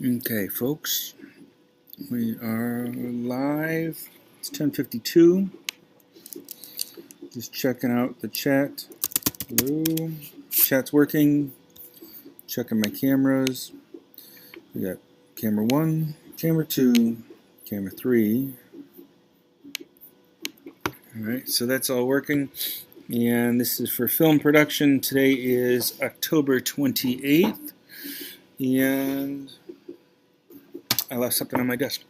Okay, folks, we are live. It's 10:52. Just checking out the chat. Hello. Chat's working. Checking my cameras. We got camera 1, camera 2, camera 3. Alright, so that's all working. And this is for film production. Today is October 28th. And I left something on my desk.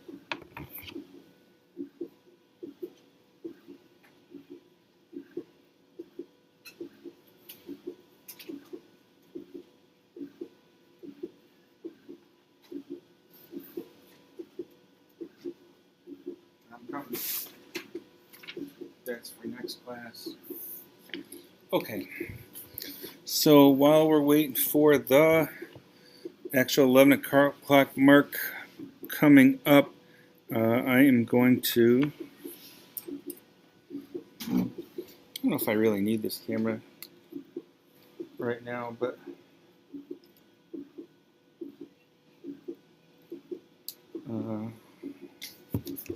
That's for next class. Okay. So while we're waiting for the actual 11 o'clock mark coming up, I am going to, I don't know if I really need this camera right now, but I'm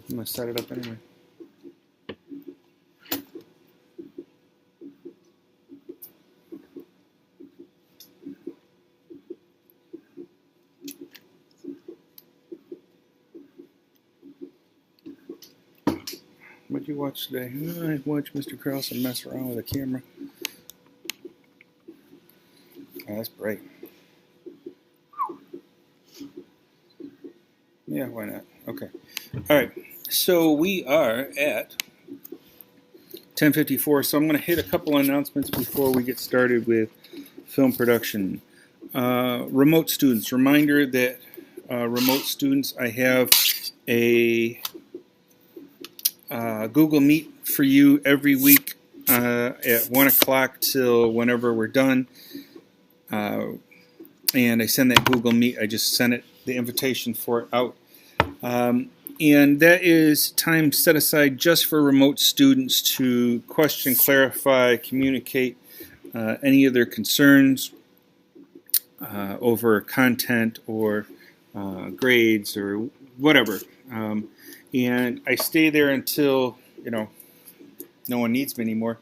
going to set it up anyway. What'd you watch today? I watched Mr. Carlson mess around with a camera. Oh, that's bright. Yeah, why not? Okay. All right. So we are at 10:54. So I'm going to hit a couple announcements before we get started with film production. Remote students. Reminder that remote students, I have a Google Meet for you every week at 1 o'clock till whenever we're done. And I send that Google Meet. I just sent the invitation for it out. And that is time set aside just for remote students to question, clarify, communicate any of their concerns over content or grades or whatever. And I stay there until, no one needs me anymore.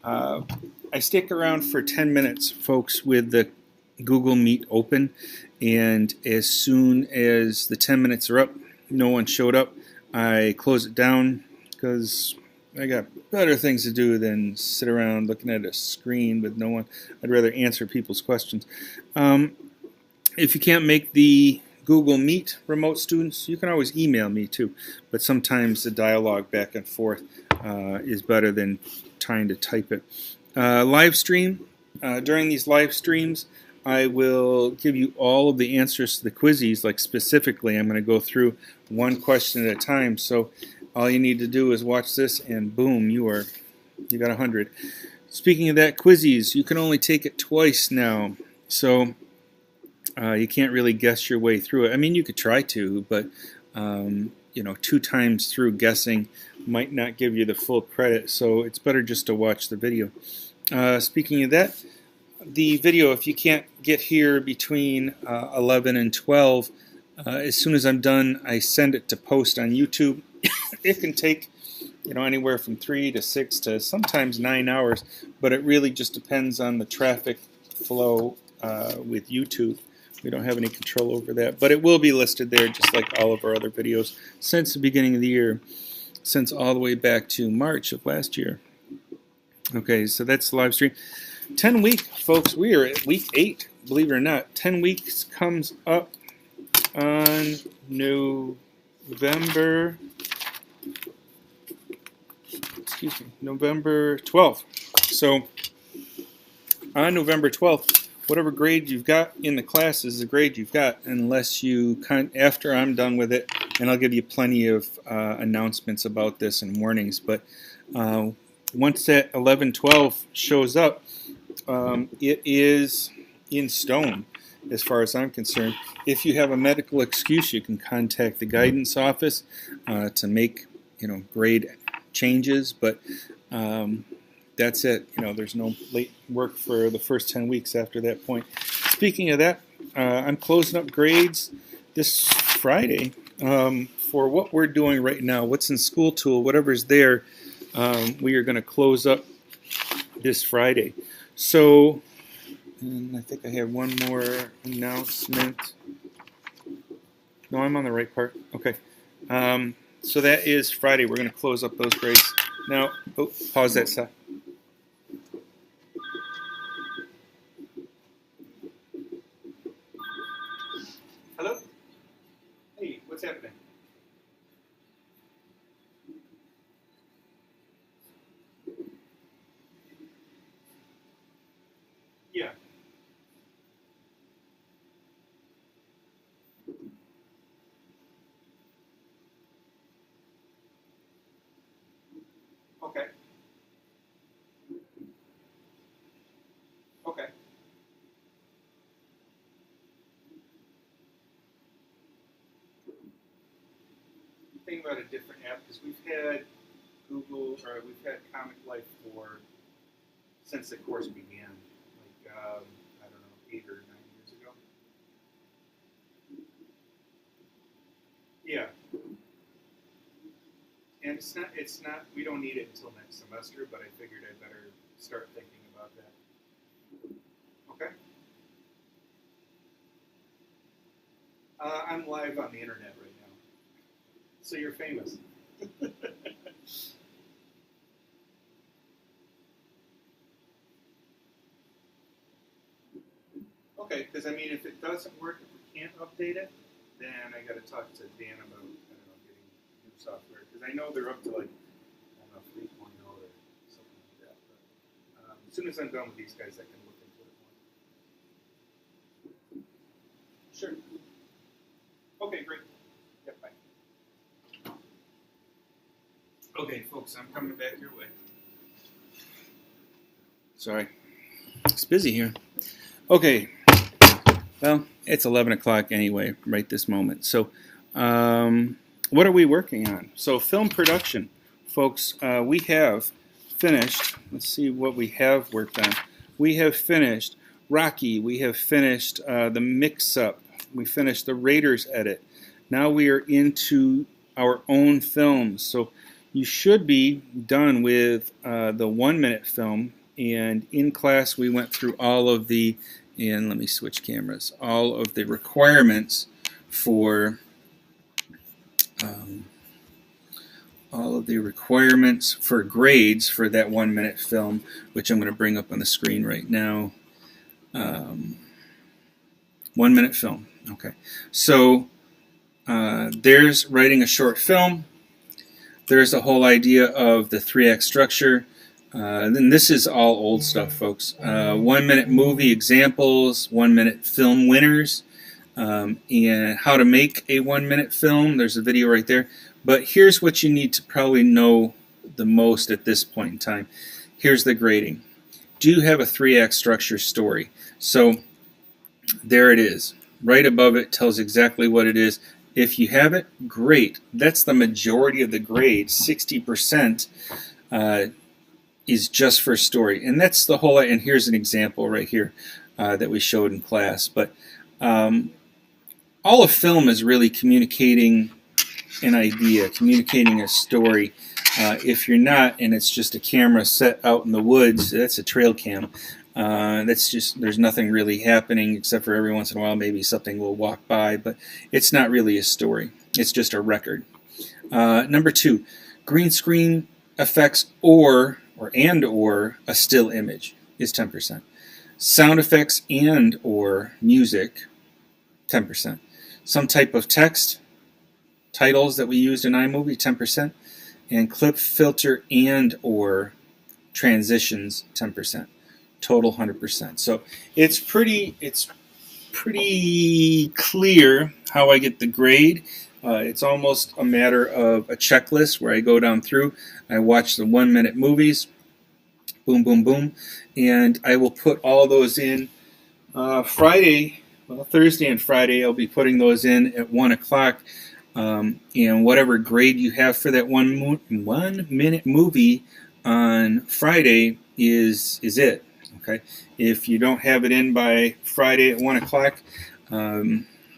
I stick around for 10 minutes, folks, with the Google Meet open. And as soon as the 10 minutes are up, no one showed up, I close it down because I got better things to do than sit around looking at a screen with no one. I'd rather answer people's questions. If you can't make the Google Meet, remote students, you can always email me too. But sometimes the dialogue back and forth is better than trying to type it. Live stream. During these live streams, I will give you all of the answers to the quizzes. Like specifically, I'm going to go through one question at a time. So all you need to do is watch this, and boom, you got 100. Speaking of that, quizzes, you can only take it twice now. So you can't really guess your way through it. I mean, you could try to, but 2 times through guessing might not give you the full credit. So it's better just to watch the video. Speaking of that, the video, if you can't get here between 11 and 12, as soon as I'm done, I send it to post on YouTube. It can take, anywhere from 3 to 6 to sometimes 9 hours, but it really just depends on the traffic flow with YouTube. We don't have any control over that, but it will be listed there just like all of our other videos since the beginning of the year, since all the way back to March of last year. Okay, so that's the live stream. 10 week, folks, we are at week 8, believe it or not. 10 weeks comes up on November 12th. So on November 12th, whatever grade you've got in the class is the grade you've got, unless after I'm done with it, and I'll give you plenty of announcements about this and warnings, but once that 11-12 shows up, it is in stone as far as I'm concerned. If you have a medical excuse, you can contact the guidance office to make grade changes, but that's it. There's no late work for the first 10 weeks after that point. Speaking of that, I'm closing up grades this Friday for what we're doing right now, what's in School Tool, whatever's there, we are going to close up this Friday. So, and I think I have one more announcement. No, I'm on the right part. Okay. So that is Friday. We're going to close up those grades. Now, pause that, Seth. Hello? Hey, what's happening? Yeah. Okay. Okay. Think about a different app because we've had Google or we've had Comic Life for since the course began, like I don't know, 8 or 9 years ago. Yeah, and it's not. We don't need it until next semester, but I figured I'd better start thinking about that. Okay. I'm live on the internet right now, so you're famous. Okay, because I mean, if it doesn't work, if we can't update it, then I got to talk to Dan about I don't know getting new software because I know they're up to like I don't know 3.0 or something like that. But as soon as I'm done with these guys, I can look into it more. Sure. Okay, great. Yep, bye. Okay, folks, I'm coming back your way. Sorry, it's busy here. Okay. Well, it's 11 o'clock anyway, right this moment. So, what are we working on? So, film production. Folks, we have finished. Let's see what we have worked on. We have finished Rocky. We have finished the mix-up. We finished the Raiders edit. Now we are into our own films. So, you should be done with the 1-minute film. And in class, we went through all of the and let me switch cameras. All of the requirements for grades for that 1-minute film, which I'm going to bring up on the screen right now. 1-minute film. Okay, so there's writing a short film. There's the whole idea of the 3-act structure. Then this is all old stuff, folks. 1-minute movie examples, 1-minute film winners, and how to make a 1-minute film. There's a video right there. But here's what you need to probably know the most at this point in time. Here's the grading. Do you have a 3-act structure story? So there it is. Right above it tells exactly what it is. If you have it, great. That's the majority of the grade, 60%. Is just for story, and that's the whole. And here's an example right here that we showed in class. But all of film is really communicating an idea, communicating a story. If you're not, and it's just a camera set out in the woods, that's a trail cam. That's just there's nothing really happening except for every once in a while maybe something will walk by, but it's not really a story. It's just a record. Number 2, green screen effects or a still image is 10%. Sound effects and or music, 10%. Some type of text, titles that we used in iMovie, 10%. And clip filter and or transitions, 10%. Total 100%. So it's pretty clear how I get the grade. It's almost a matter of a checklist where I go down through. I watch the 1-minute movies, boom, boom, boom, and I will put all those in Friday. Well, Thursday and Friday, I'll be putting those in at 1 o'clock. And whatever grade you have for that 1-minute movie on Friday is it. Okay. If you don't have it in by Friday at 1 o'clock,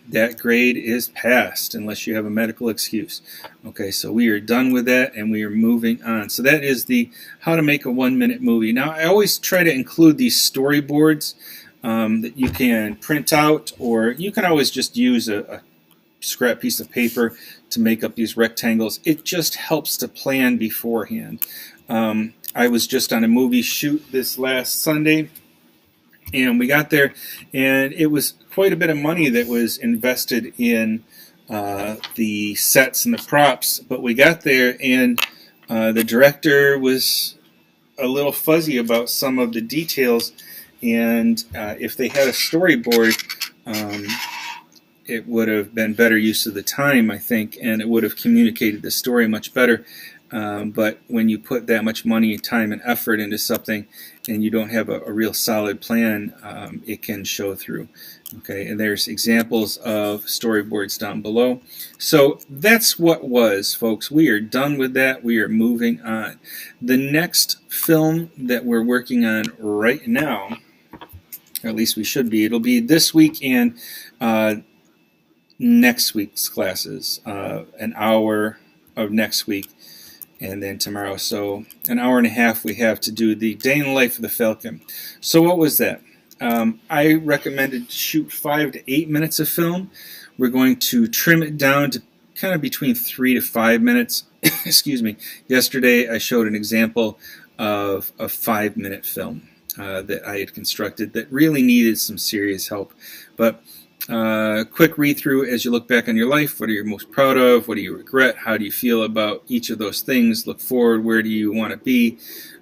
that grade is passed unless you have a medical excuse. Okay, so we are done with that and we are moving on. So that is the how to make a 1-minute movie. Now, I always try to include these storyboards that you can print out, or you can always just use a scrap piece of paper to make up these rectangles. It just helps to plan beforehand. I was just on a movie shoot this last Sunday, and we got there, and it was quite a bit of money that was invested in the sets and the props. But we got there, and the director was a little fuzzy about some of the details. And if they had a storyboard, it would have been better use of the time, I think, and it would have communicated the story much better. But when you put that much money, time, and effort into something, and you don't have a real solid plan, it can show through. Okay, and there's examples of storyboards down below. So that's what was, folks. We are done with that. We are moving on. The next film that we're working on right now, or at least we should be, it'll be this week and next week's classes, an hour of next week, and then tomorrow. So an hour and a half we have to do the day in the life of the Falcon. So what was that? I recommended to shoot 5 to 8 minutes of film. We're going to trim it down to kind of between 3 to 5 minutes. Excuse me. Yesterday I showed an example of a 5-minute film that I had constructed that really needed some serious help. But quick read through as you look back on your life. What are you most proud of? What do you regret? How do you feel about each of those things? Look forward. Where do you want to be?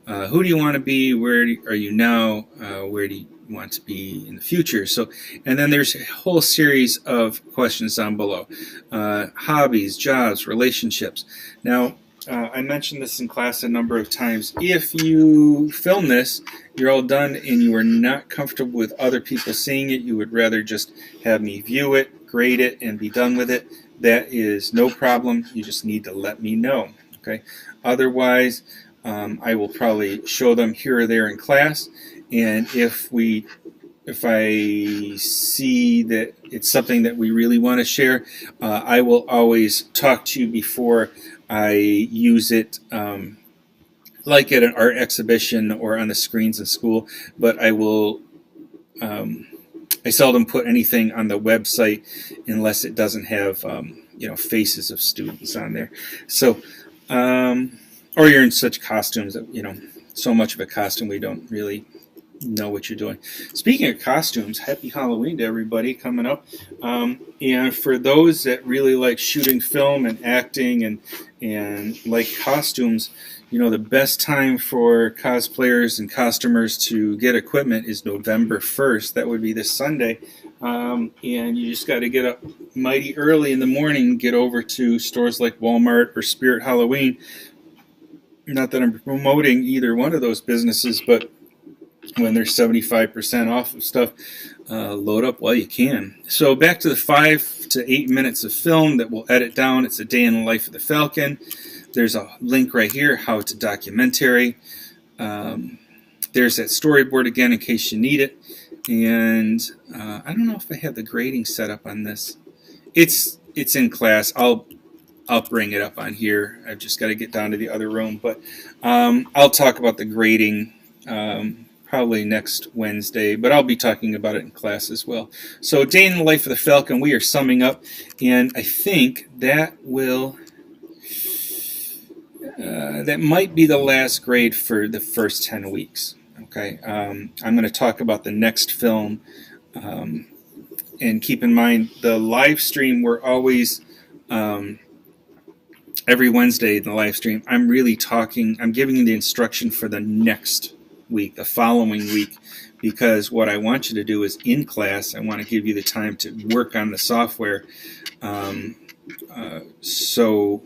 Who do you want to be? Where are you now? Where do you want to be in the future? So, and then there's a whole series of questions down below. Hobbies, jobs, relationships. Now, I mentioned this in class a number of times. If you film this, you're all done, and you are not comfortable with other people seeing it, you would rather just have me view it, grade it, and be done with it, that is no problem. You just need to let me know. Okay. Otherwise, I will probably show them here or there in class, and if I see that it's something that we really want to share, I will always talk to you before I use it, like at an art exhibition or on the screens in school. But I will, I seldom put anything on the website unless it doesn't have, faces of students on there. So, or you're in such costumes that, so much of a costume we don't really know what you're doing. Speaking of costumes, happy Halloween to everybody coming up. And for those that really like shooting film and acting and like costumes, the best time for cosplayers and costumers to get equipment is November 1st. That would be this Sunday. And you just got to get up mighty early in the morning, get over to stores like Walmart or Spirit Halloween. Not that I'm promoting either one of those businesses, but when they're 75% off of stuff, load up while you can. So back to the 5 to 8 minutes of film that we'll edit down. It's a day in the life of the Falcon. There's a link right here, how it's a documentary. There's that storyboard again in case you need it. And I don't know if I have the grading set up on this. It's in class. I'll bring it up on here. I've just got to get down to the other room. But I'll talk about the grading probably next Wednesday, but I'll be talking about it in class as well. So, day in the life of the Falcon, we are summing up, and I think that will that might be the last grade for the first 10 weeks. Okay, I'm going to talk about the next film, and keep in mind the live stream. We're always every Wednesday in the live stream. I'm giving you the instruction for the next week, the following week, because what I want you to do is in class, I want to give you the time to work on the software. So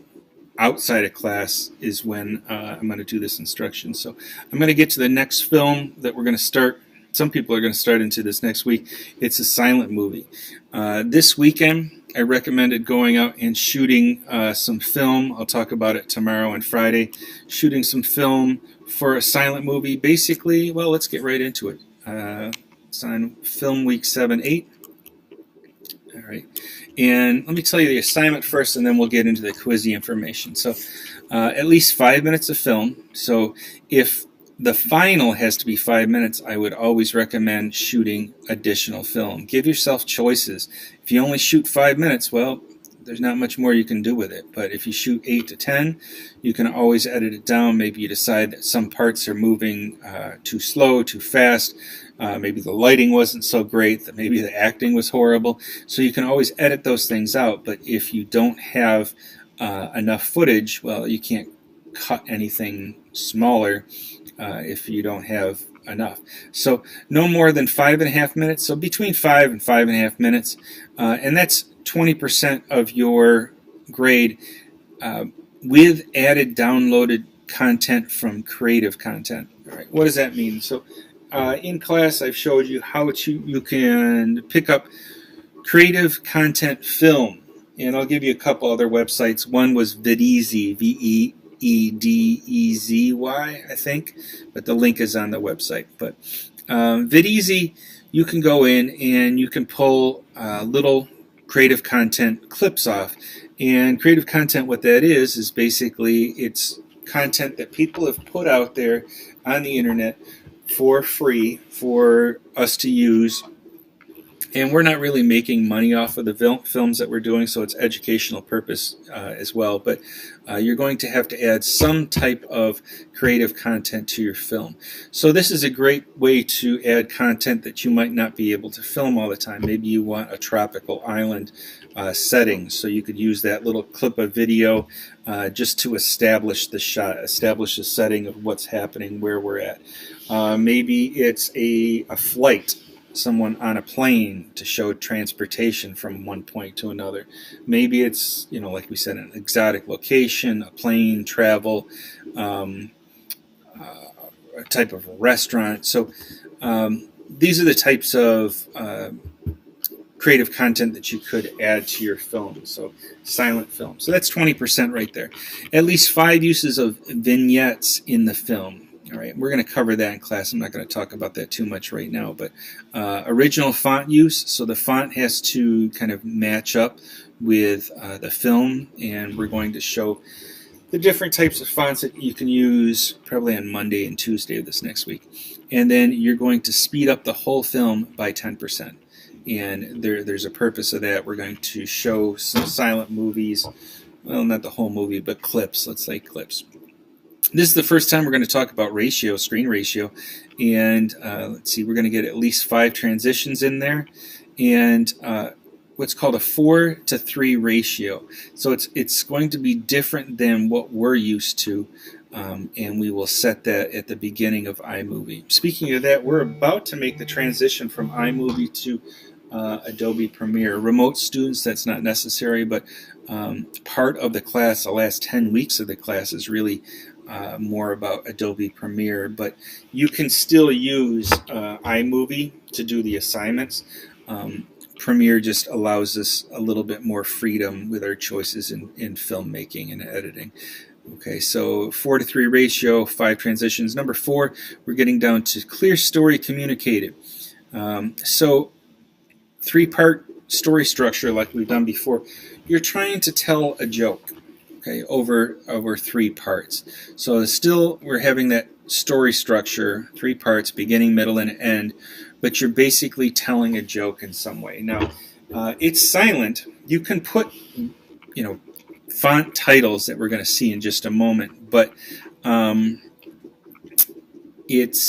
outside of class is when I'm going to do this instruction. So I'm going to get to the next film that we're going to start. Some people are going to start into this next week. It's a silent movie. This weekend, I recommended going out and shooting some film. I'll talk about it tomorrow and Friday. Shooting some film for a silent movie. Basically, well, let's get right into it. It's on Film Week 7-8. All All right, and let me tell you the assignment first, and then we'll get into the quizzy information. So, at least 5 minutes of film. So, if the final has to be 5 minutes, I would always recommend shooting additional film. Give yourself choices. If you only shoot 5 minutes, well, there's not much more you can do with it. But if you shoot 8 to 10, you can always edit it down. Maybe you decide that some parts are moving too slow, too fast. Maybe the lighting wasn't so great, that maybe the acting was horrible. So you can always edit those things out. But if you don't have enough footage, well, you can't cut anything smaller if you don't have enough. So no more than 5.5 minutes. So between 5 and 5.5 minutes. And that's 20% of your grade with added downloaded content from Creative Content. All right, what does that mean? So in class, I've showed you how you can pick up Creative Content film. And I'll give you a couple other websites. One was Videezy, Vedeezy, I think, but the link is on the website. But Videezy, you can go in and you can pull little Creative Content clips off. And Creative Content, what that is basically it's content that people have put out there on the internet for free for us to use. And we're not really making money off of the films that we're doing, so it's educational purpose as well. But you're going to have to add some type of creative content to your film. So this is a great way to add content that you might not be able to film all the time. Maybe you want a tropical island setting, so you could use that little clip of video just to establish the shot, establish the setting of what's happening, where we're at. Maybe it's a flight, someone on a plane to show transportation from one point to another. Maybe it's, like we said, an exotic location, a plane travel, a type of a restaurant. So these are the types of creative content that you could add to your film. So silent film. So that's 20% right there. At least 5 uses of vignettes in the film. All right, we're going to cover that in class. I'm not going to talk about that too much right now, but original font use. So the font has to kind of match up with the film, and we're going to show the different types of fonts that you can use probably on Monday and Tuesday of this next week. And then you're going to speed up the whole film by 10%. And there's a purpose of that. We're going to show some silent movies. Well, not the whole movie, but clips. Let's say clips. This is the first time we're going to talk about ratio, screen ratio, and let's see, we're going to get at least 5 transitions in there, and what's called a 4:3 ratio. So it's going to be different than what we're used to, and we will set that at the beginning of iMovie. Speaking of that, we're about to make the transition from iMovie to Adobe Premiere. Remote students, that's not necessary, but part of the class, the last 10 weeks of the class is really more about Adobe Premiere, but you can still use iMovie to do the assignments. Premiere just allows us a little bit more freedom with our choices in filmmaking and editing. Okay, so 4:3 ratio, 5 transitions. Number 4, we're getting down to clear story communicated. So 3-part story structure like we've done before. You're trying to tell a joke. Okay, over 3 parts. So still we're having that story structure, 3 parts, beginning, middle, and end, but you're basically telling a joke in some way. Now, it's silent. You can put, font titles that we're going to see in just a moment, but you're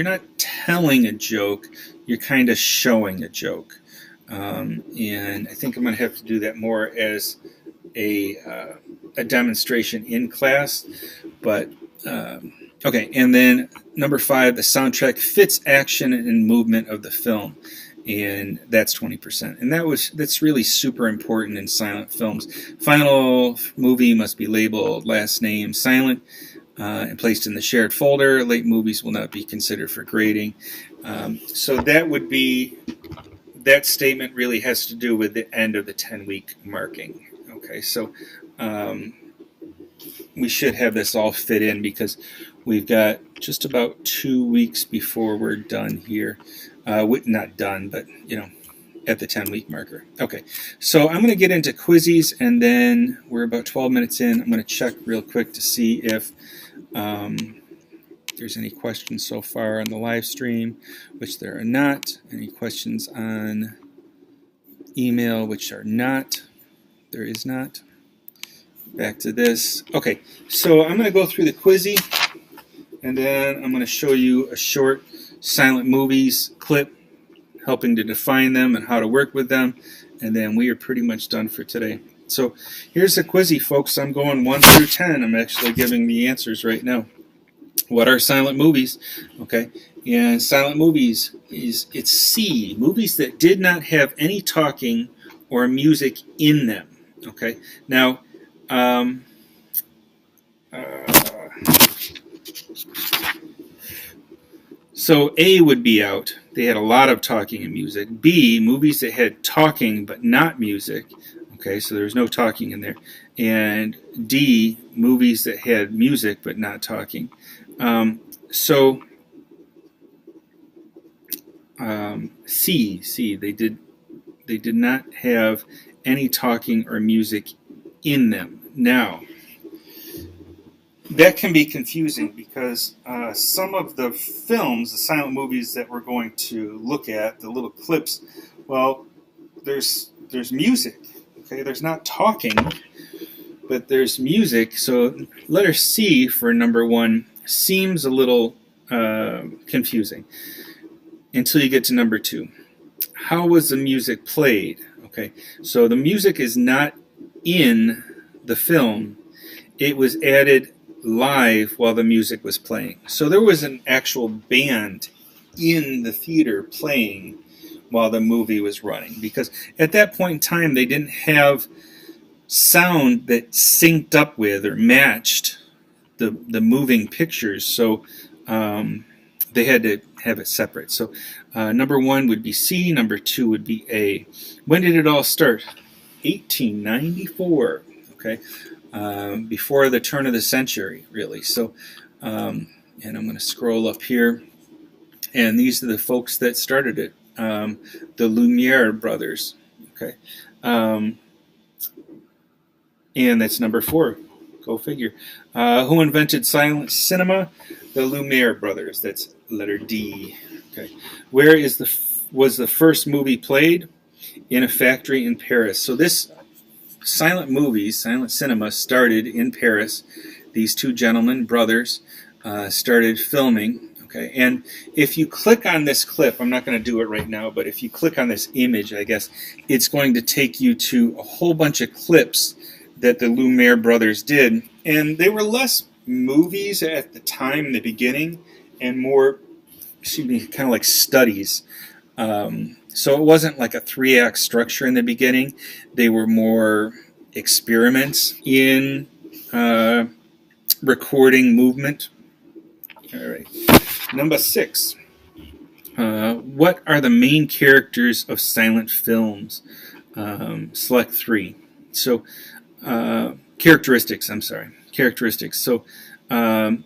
not telling a joke, you're kind of showing a joke. And I think I'm going to have to do that more as a demonstration in class, but okay. And then number 5, the soundtrack fits action and movement of the film, and that's 20%. And that's really super important in silent films. Final movie must be labeled last name silent and placed in the shared folder. Late movies will not be considered for grading. So that statement really has to do with the end of the 10-week marking. Okay, so we should have this all fit in because we've got just about 2 weeks before we're done here. Not done, but at the 10-week marker. Okay, so I'm going to get into quizzes, and then we're about 12 minutes in. I'm going to check real quick to see if there's any questions so far on the live stream, which there are not. Any questions on email, which are not. There is not. Back to this. Okay, so I'm going to go through the quizzy, and then I'm going to show you a short silent movies clip helping to define them and how to work with them, and then we are pretty much done for today. So here's the quizzy, folks. I'm going 1 through 10. I'm actually giving the answers right now. What are silent movies? Okay, and silent movies it's C, movies that did not have any talking or music in them. Okay, now so A would be out. They had a lot of talking and music. B, movies that had talking but not music. Okay, so there's no talking in there. And D, movies that had music but not talking. C, they did not have any talking or music in them. Now, that can be confusing because some of the films, the silent movies that we're going to look at, the little clips, well, there's music. Okay, there's not talking, but there's music. So letter C for number 1 seems a little confusing until you get to number 2. How was the music played? Okay, so the music is not in the film. It was added live while the music was playing. So there was an actual band in the theater playing while the movie was running, because at that point in time they didn't have sound that synced up with or matched the moving pictures, so they had to have it separate. So number 1 would be C, number 2 would be A. When did it all start? 1894. Okay, before the turn of the century, really. So, and I'm going to scroll up here, and these are the folks that started it, the Lumiere brothers. Okay, and that's number 4. Go figure. Who invented silent cinema? The Lumiere brothers. That's letter D. Okay. Where was the first movie played? In a factory in Paris. So this silent cinema started in Paris. These 2 gentlemen, brothers, started filming. Okay, and if you click on this clip, I'm not going to do it right now, but if you click on this image, I guess, it's going to take you to a whole bunch of clips that the Lumiere brothers did, and they were less movies at the time in the beginning and more, kind of like studies. So it wasn't like a 3-act structure in the beginning. They were more experiments in recording movement. All right. Number 6. What are the main characters of silent films? Select 3. So, characteristics. So, the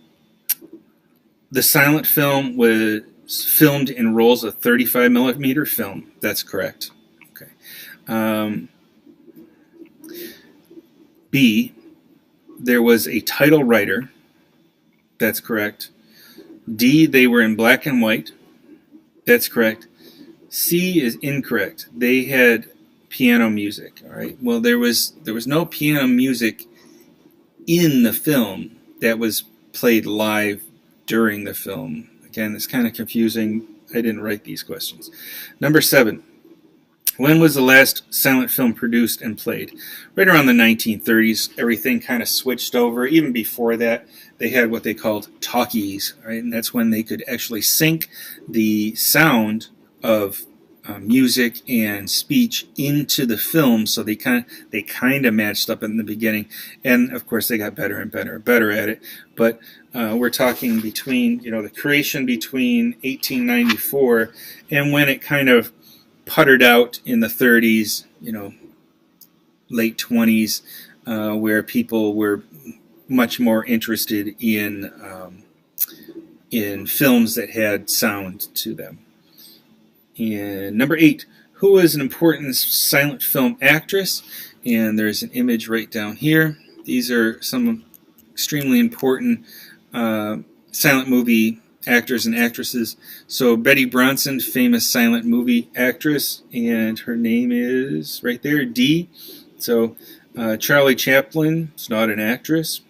silent film was filmed in rolls of 35 millimeter film. That's correct. Okay. B, there was a title writer. That's correct. D, they were in black and white. That's correct. C is incorrect. They had piano music. All right. Well, there was no piano music in the film that was played live during the film. Again, it's kind of confusing. I didn't write these questions. Number 7. When was the last silent film produced and played? Right around the 1930s. Everything kind of switched over. Even before that, they had what they called talkies, right? And that's when they could actually sync the sound of music and speech into the film, so they kind of matched up in the beginning, and of course they got better and better at it. But we're talking between the creation between 1894 and when it kind of puttered out in the 30s, late 20s, where people were much more interested in films that had sound to them. And number 8, who was an important silent film actress, and there's an image right down here. These are some extremely important silent movie actors and actresses. So Betty Bronson, famous silent movie actress, and her name is right there, D. So Charlie Chaplin is not an actress.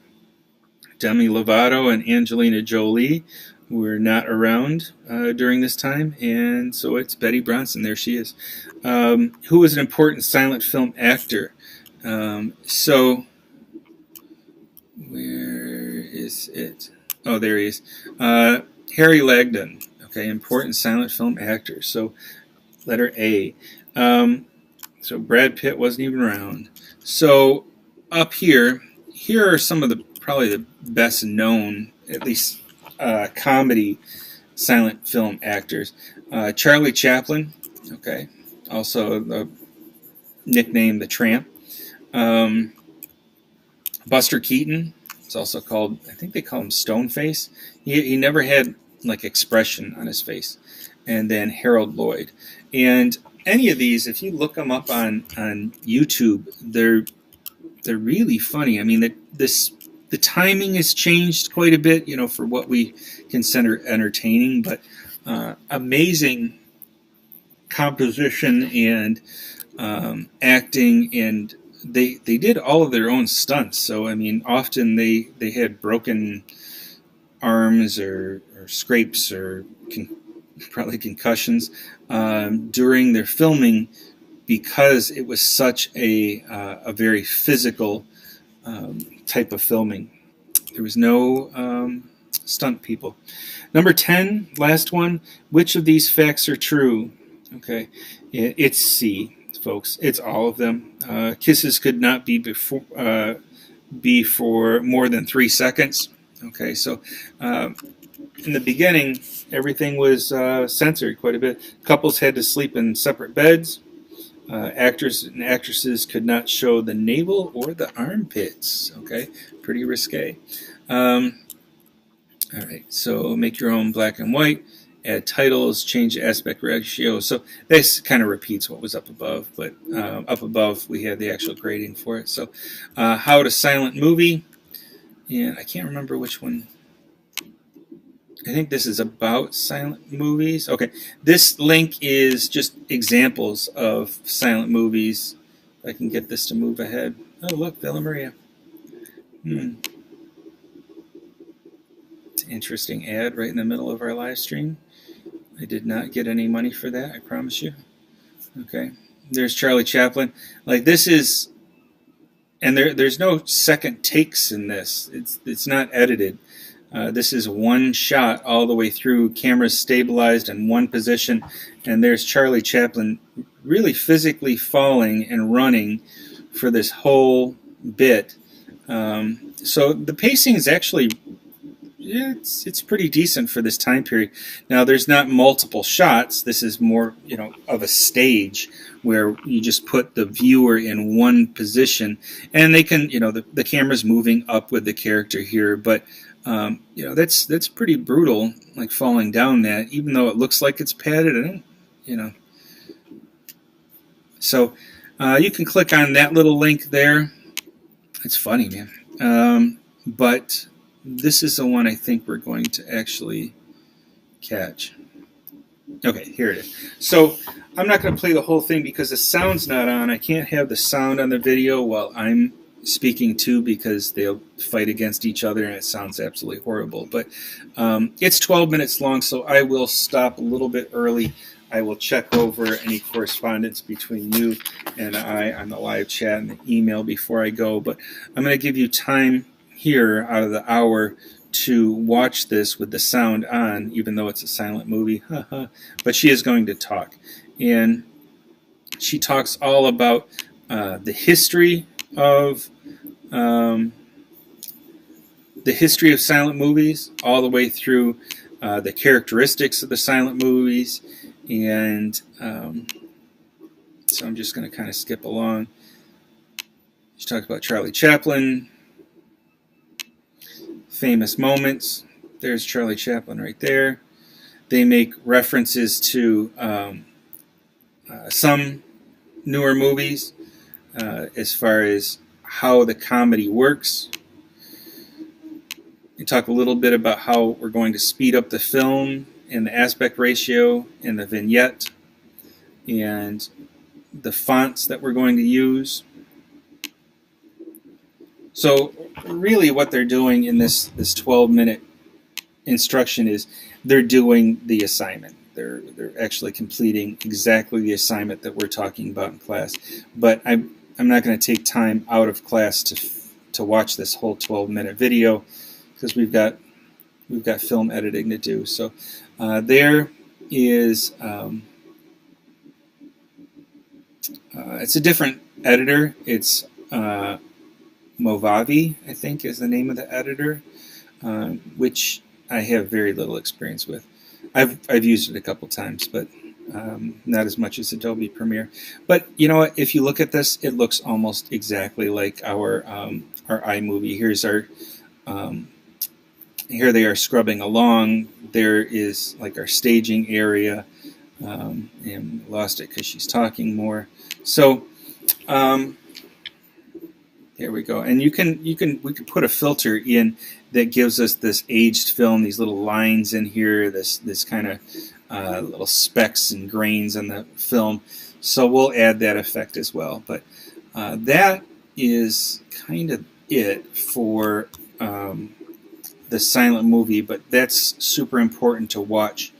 Demi Lovato and Angelina Jolie were not around during this time, and so it's Betty Bronson. There she is. Who was an important silent film actor? So where is it? Oh, there he is. Harry Langdon. Okay, important silent film actor. So letter A. So Brad Pitt wasn't even around. So up here are some of the probably the best known, at least comedy silent film actors. Charlie Chaplin, okay, also nicknamed the Tramp. Buster Keaton, it's also called, I think they call him Stoneface. He never had like expression on his face. And then Harold Lloyd. And any of these, if you look them up on YouTube, they're really funny. I mean, the timing has changed quite a bit, you know, for what we consider entertaining, but amazing composition and acting, and they did all of their own stunts. So I mean, often they had broken arms or scrapes or probably concussions during their filming, because it was such a very physical type of filming. There was no stunt people. Number 10, last one. Which of these facts are true? Okay, it's C, folks. It's all of them. Kisses could not be for more than 3 seconds. Okay, so in the beginning, everything was censored quite a bit. Couples had to sleep in separate beds. Actors and actresses could not show the navel or the armpits. Okay, pretty risque. All right, so make your own black and white. Add titles, change the aspect ratio. So this kind of repeats what was up above, but up above we had the actual grading for it. So how to silent movie, and I can't remember which one. I think this is about silent movies. Okay, this link is just examples of silent movies. If I can get this to move ahead. Oh, look, Villa Maria. It's an interesting ad right in the middle of our live stream. I did not get any money for that, I promise you. Okay, there's Charlie Chaplin. Like, this is, and there's no second takes in this. It's not edited. This is one shot all the way through, cameras stabilized in one position, and there's Charlie Chaplin really physically falling and running for this whole bit. So the pacing is actually, it's pretty decent for this time period. Now, there's not multiple shots. This is more, you know, of a stage where you just put the viewer in one position, and they can, you know, the camera's moving up with the character here, but you know, that's pretty brutal, like falling down that, even though it looks like it's padded, and you know. So you can click on that little link there. It's funny, man. But this is the one I think we're going to actually catch. Okay, here it is. So I'm not going to play the whole thing because the sound's not on. I can't have the sound on the video while I'm speaking too, because they'll fight against each other and it sounds absolutely horrible. But it's 12 minutes long, so I will stop a little bit early. I will check over any correspondence between you and I on the live chat and the email before I go. But I'm going to give you time here out of the hour to watch this with the sound on, even though it's a silent movie. But she is going to talk. And she talks all about the history of silent movies, all the way through the characteristics of the silent movies, and so I'm just going to kind of skip along. She talks about Charlie Chaplin, famous moments. There's Charlie Chaplin right there. They make references to some newer movies as far as how the comedy works. We talk a little bit about how we're going to speed up the film and the aspect ratio and the vignette and the fonts that we're going to use. So really what they're doing in this 12-minute instruction is they're doing the assignment. They're actually completing exactly the assignment that we're talking about in class. But I'm not going to take time out of class to watch this whole 12-minute video because we've got film editing to do. So there is it's a different editor. It's Movavi, I think, is the name of the editor, which I have very little experience with. I've used it a couple times, but not as much as Adobe Premiere. But you know what? If you look at this, it looks almost exactly like our iMovie. Here's our here they are scrubbing along. There is like our staging area, and lost it because she's talking more. So. There we go, and we can put a filter in that gives us this aged film, these little lines in here, this kind of little specks and grains on the film. So we'll add that effect as well. But that is kind of it for the silent movie. But that's super important to watch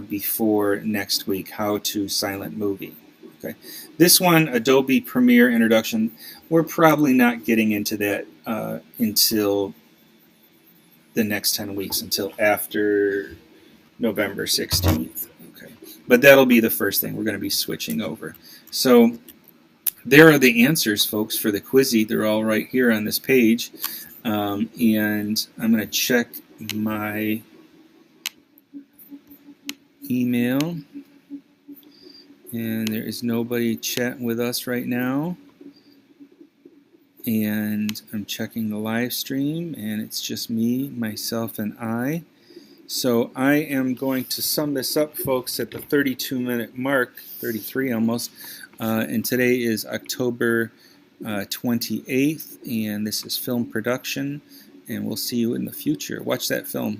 before next week. How to silent movie. Okay, this one, Adobe Premiere Introduction, we're probably not getting into that until the next 10 weeks, until after November 16th. Okay, but that'll be the first thing we're going to be switching over. So there are the answers, folks, for the Quizzy. They're all right here on this page. And I'm going to check my email. And there is nobody chatting with us right now. And I'm checking the live stream, and it's just me, myself, and I. So I am going to sum this up, folks, at the 32-minute mark, 33 almost. And today is October 28th, and this is film production. And we'll see you in the future. Watch that film.